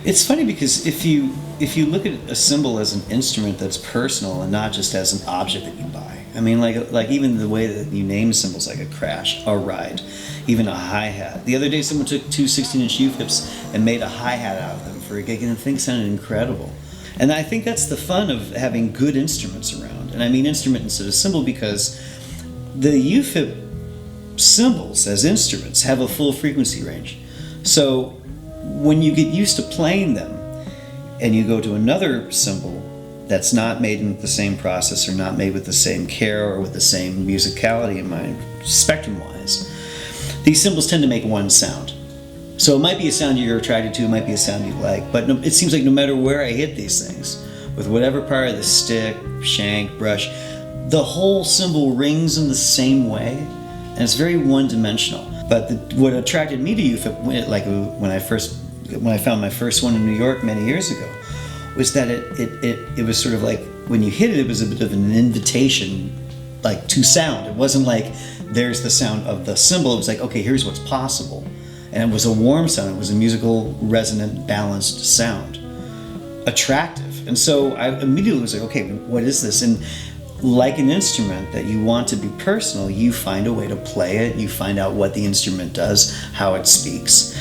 It's funny because if you look at a cymbal as an instrument that's personal and not just as an object that you buy. I mean, like even the way that you name cymbals, like a crash, a ride, even a hi-hat. The other day someone took two 16-inch UFiPs and made a hi-hat out of them for a gig, and the thing sounded incredible. And I think that's the fun of having good instruments around. And I mean instrument instead of cymbal, because the UFiP cymbals as instruments have a full frequency range. So when you get used to playing them and you go to another cymbal that's not made in the same process or not made with the same care or with the same musicality in mind, spectrum-wise, these cymbals tend to make one sound. So it might be a sound you're attracted to, it might be a sound you like, but it seems like no matter where I hit these things, with whatever part of the stick, shank, brush, the whole cymbal rings in the same way, and it's very one-dimensional. But what attracted me to UFiP, like when I found my first one in New York many years ago, was that it was sort of like when you hit it, it was a bit of an invitation, like to sound. It wasn't like there's the sound of the cymbal. It was like, okay, here's what's possible, and it was a warm sound. It was a musical, resonant, balanced sound, attractive. And so I immediately was like, okay, what is this? And like an instrument that you want to be personal, you find a way to play it, you find out what the instrument does, how it speaks.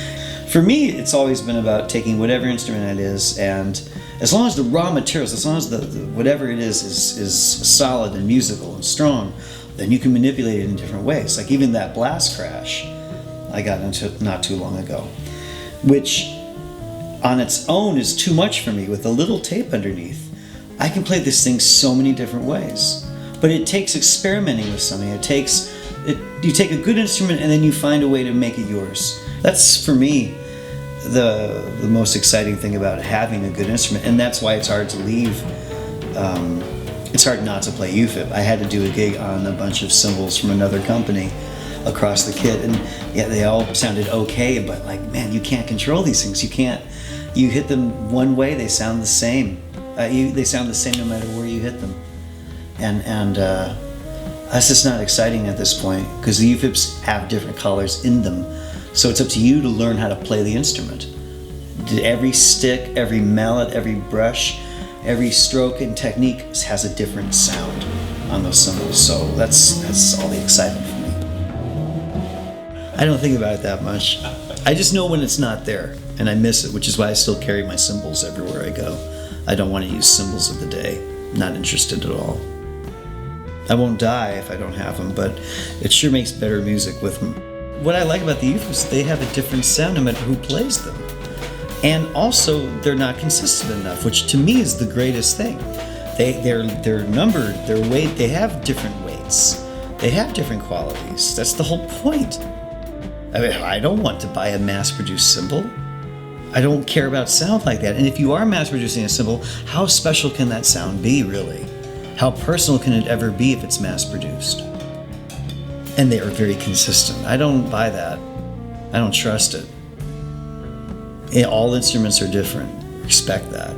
For me, it's always been about taking whatever instrument it is, and as long as the raw materials, as long as the whatever it is solid and musical and strong, then you can manipulate it in different ways. Like even that blast crash I got into not too long ago, which on its own is too much for me with a little tape underneath. I can play this thing so many different ways, but it takes experimenting with something. You take a good instrument and then you find a way to make it yours. That's, for me, the most exciting thing about having a good instrument, and that's why it's hard to leave. It's hard not to play UFiP. I had to do a gig on a bunch of cymbals from another company across the kit, and yeah, they all sounded okay, but like, man, you can't control these things. You hit them one way, they sound the same. They sound the same no matter where you hit them, and that's just not exciting at this point, because the UFiPs have different colors in them. So it's up to you to learn how to play the instrument. Every stick, every mallet, every brush, every stroke and technique has a different sound on those cymbals. So that's all the excitement for me. I don't think about it that much. I just know when it's not there, and I miss it, which is why I still carry my cymbals everywhere I go. I don't want to use cymbals of the day. Not interested at all. I won't die if I don't have them, but it sure makes better music with them. What I like about the UFiPs is they have a different sound no matter who plays them. And also, they're not consistent enough, which to me is the greatest thing. They're numbered, their weight, they have different weights. They have different qualities. That's the whole point. I mean, I don't want to buy a mass-produced cymbal. I don't care about sound like that. And if you are mass-producing a cymbal, how special can that sound be, really? How personal can it ever be if it's mass-produced? And they are very consistent. I don't buy that. I don't trust it. All instruments are different. Respect that.